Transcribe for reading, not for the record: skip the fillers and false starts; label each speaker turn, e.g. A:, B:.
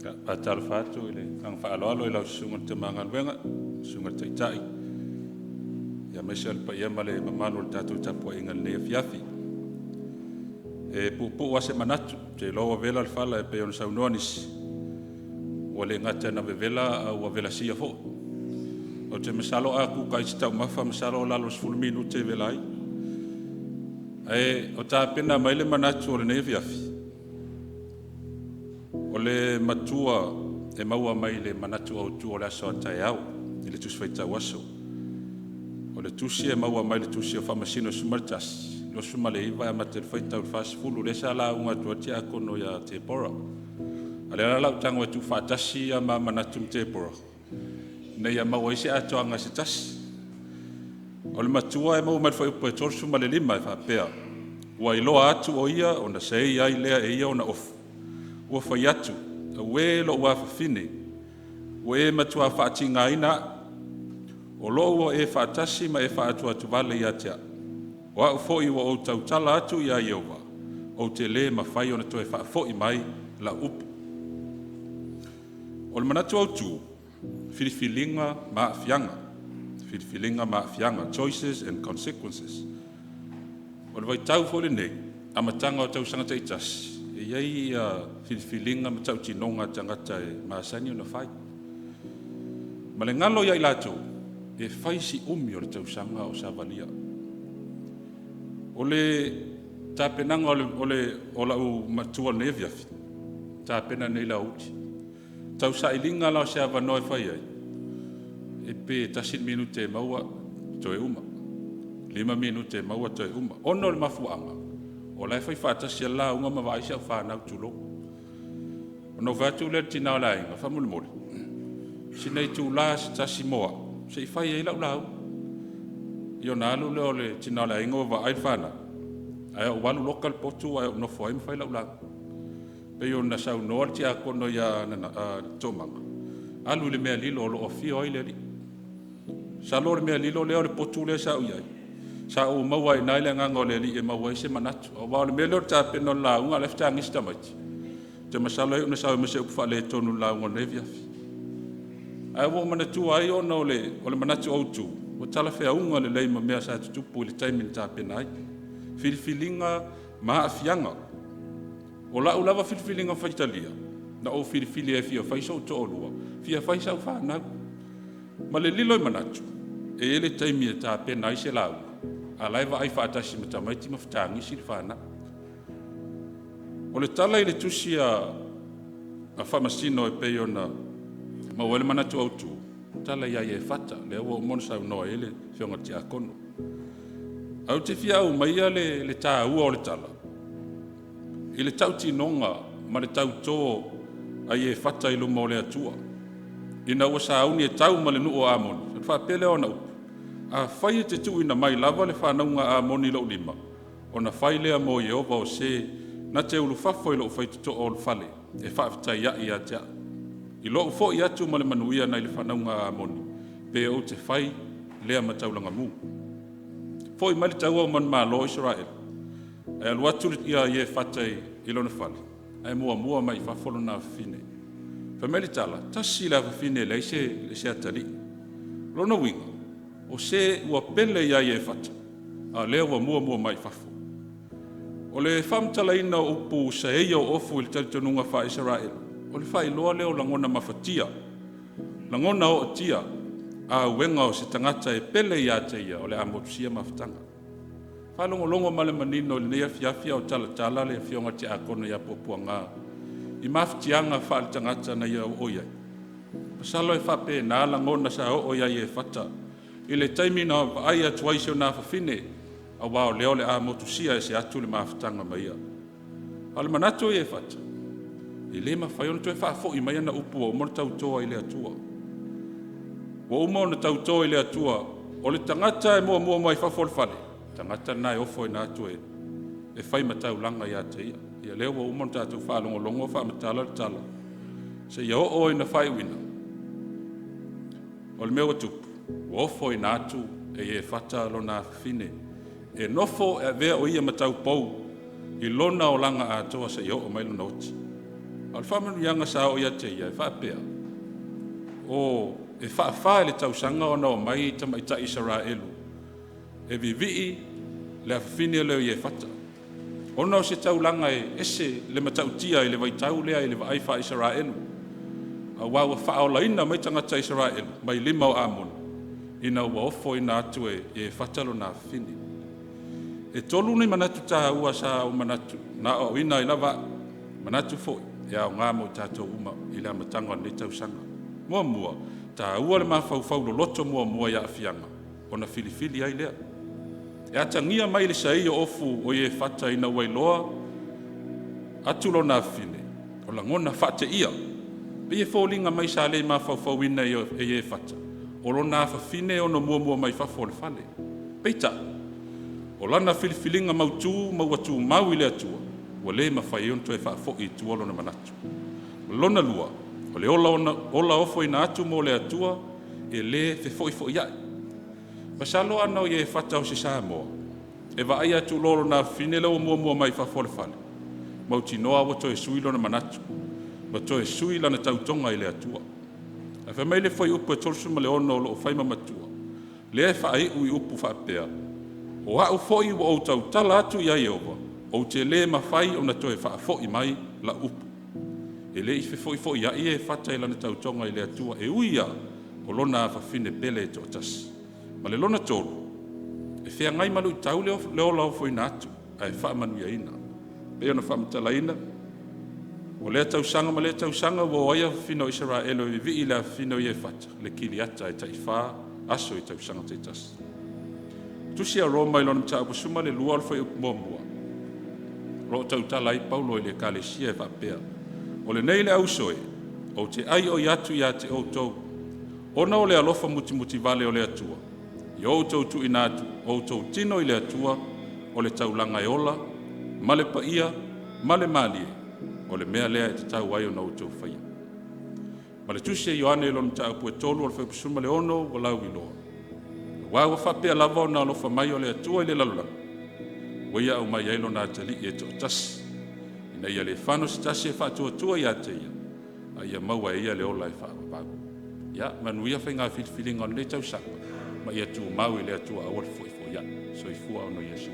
A: Patal fatu ile kang faalo ilo sungun temangan wenga sungun tai ya mesel pa ya male mamanu tatu tapo ingal ne fiafi e pupu wase manatu te lo vela fala pe on saunonis wale ngata na vela wa vela sia fo o te mesalo aku kai sta mafa mesalo lalo 10 minute velai e o ta pena maile manatu o ne fiafi ole matua e maua mai le manatu au tu o la so tai au ile tu sfeita waso ole tusi e maua mai le tusi o famasino sumartas lo sumale iva ma te feita o fast food le sala unga tu tia kono ya te pora ale la tango tu fatasi ya ma manatu te pora ne ya maua isi ato anga se tas ole matua e maua mai foi po tor sumale lima fa pea wa ilo atu o ia ona sei ai le e ia ona of ua fai atu, we lo ua fafine, we matua whaatinga ina, o lo ua e whaatasi ma e whaatu atu vale ia tea. Wa u foi ua o tautala atu ia Iowa, o te le ma whai ona toe whaafoi mai la upu. O le manatu au tu, whiriwhilinga ma fianga, choices and consequences. O le vai tau fole nei, amatanga o tau sangata i tasi. Iai whiriwhilinga ma tau tinonga tangata e maasani ona whai. Ma le ngalo iai lato, e whai si umi o le tausanga o Savalia. O le tāpenanga o lau matua neviafi, tāpena nei la uti. Tau sailinga lao se avanoe whai ai. E pe tasin minute maua toe uma. 5 minute maua toe uma. Ono le mafuanga. O lai fai whaatasi a la unga ma vaisi au whanau tulo. O no vatu le tina la inga, whamule mole. Sinei tu la si tasi moa, se i whai e lau lau. Io na alu leo le tina la inga o va ai whana. Ai o walu lokal potu ai o no fwai mwhai lau lau. Pe io na sau noa ti a kono ya tomanga. Alu le mea lilo o lo o fio ai le li. Sa lo le mea lilo leo le potu le sa uyai. Sa o maua i naile nganga o le li e maua i se manatu. O wao le mele o tāpena o la unga le fta ngista maiti. Te masalo e una sa o mese upa le tonu la unga ne viafi. Ai wo manatu ai o na o le manatu au tu. O tala fea unga le leima mea sa tutupu i le taimin tāpena ai. Whiriwhilinga maa afianga. O la ulava whiriwhilinga whaitalia. Na o whiriwhili e fia whaisau to o lua. Fia whaisau whanau. Ma le lilo i manatu. E ele taimi e tāpena i se lau. A laiva ai whaatasi ma tamaiti ma whatangi siri whana. O le tala i le tusi a whamasino e peo na mawele manatu au tu. Tala ia e whata, le awa o monsa noa ele whionga te akono. Au te fia au maia le tā ua o le tala. I le tau tinonga ma le tau tō ai e whata i luma o le atua. Ina ua sa auni e tau ma le nuu o amoni. Wha pele o na upu. A whai te tu ina mai lava le whanaunga a moni lau lima. O na whai lea mo Iowa o se na te ulu whafo i lau whai tuto o le whale. E whaafitai ia i a tea. I lau fo i atu ma le manuia nei le whanaunga a moni. Pe o te whai lea mataulanga mu. Fo i mai le taua o man maa lo Israel. E alu atu ia i e whatai i lau na whale. E mua mai whafolo na whine. Whameli tala, tasi la whine le se atali. Lona winga. O se ua pele ia i e whata, a lea ua mua mai whafo. O le whamtala ina upu sa eia o ofu i le talitonunga wha Israel, o le whai loa leo langona mawhatia, langona o tia, a wenga o se tangata e pele ia te ia o le amotusia mawhatanga. Whalongolongo male manino le nea fiafia o tala le fionga te akono ia popua ngā. I mawhatianga wha le tangata na ia o oiai. Pasalo e whape na langona sa o oiai e whata, I le taimi na ai atu aise o nā whawhine, a wao leo le a motusia e se atu le mawhatanga mai a. Ale manatu e whata. I le mawhai ona toe whaafo i mai ana upu o mona tautoa i le atua. Wa uma ona tautoa i le atua, o le tangata e mua mai whafo le whale. Tangata nai ofo i nā atu e whai matau langa i a te ia. Ia leo wa uma ona tātou whaalongolongo wha matala le tala. Se ia o i na whai wina. O le mea tupu. Ofo i nātu e whata lona whine. E nofo e vea o ia matau pou i lona o langa a toa sa i o mai lona oti. Al whamanu ianga sa o ia te ia, whapea. O e whaafaa le tausanga o na o mai tama i ta Israelu. E vivii le awhine leo i e whata. Ona o se taulanga e ese le matautia i le waitau lea i le waaifa Israelu. A wawa whaola ina mai tangata Israelu, mai lima o amon. Ina ua ofo ina atu e whatalo na awhine. E tolu ni manatu tā ua sa o manatu. Na o ina i lava manatu foi. E au ngā mo tātou uma i le amatanga le tausanga. Mua mua, tā ua le mawhau lo loto mua ia awhianga. O na filifili ai lea. E atangia mai le sai o ofu o e whata ina wailoa. Atulo na awhine. O la ngona whate ia. Pe e fōlinga mai sa le mawhau ina e whata. O lo na whawhine o no mua mai whafo le whale. Peita. O lana filifilinga mautu, mauatu mau i le atua. Wa le mawhai onto e whaafo i tuolo na manatu. Lona lua. O le ola ofo ina atu mo le atua. E le fo iai. Masalo ana o e whata o se Samoa. E wa ai atu lolo na whine leo mua mai whafo le whale. Mauti noa wato e suilo na manatu. Wato e suila na tautonga i le atua. A wha mai le whai upu e tolsu ma le ono o lo whaima matua. Le e whaai ui upu whaapea. O hau foi o au tau tala atu ia Iowa, o te le mawhai o na toe whaafoi mai la upu. E le i foi ia i e whata i lana tau tonga i le atua e uia o lona a whawhine pele e tōtas. Ma le lona tōru, e whea ngai malu i tau leo lau foi na atu, a e whaamanu ia ina. Pea na whaamatala ina, o le tau sanga ma le tau sanga o aia whino Israelo i vi i le whino i e whata, le kili ata e tai wha aso i tau sanga te tasi. Tusi a Roma i lona mta apusuma le lua alfa i upumomua. Ro tau tala i Paulo i le kalesia e whapea. O le nei le ausoe, o te ai o iatu i te outou. Ona o le alofa muti vale o le atua. I outou tu inatu, outou tino i le atua, o le taulanga e ola, male paia, male malie, o le mea lea e te tau ai o na outou whaia. Ma le tusi e Ioane i lona mta apu e tolu alfa i upusuma le ono o lau i loa. Wawa whapea lava o na alofa mai o le atua i le lalulanga. Waia au mai ailo na tali e tō tasi. Ina ia le whano si tasi e whātua i a te ia. A ia maua e ia le ola e whaapapagu. Ia, manuia whai ngā whilifilinga o le tau saka. Ma ia tū mau i le atua awal fo ia. So i fua ono Iesu.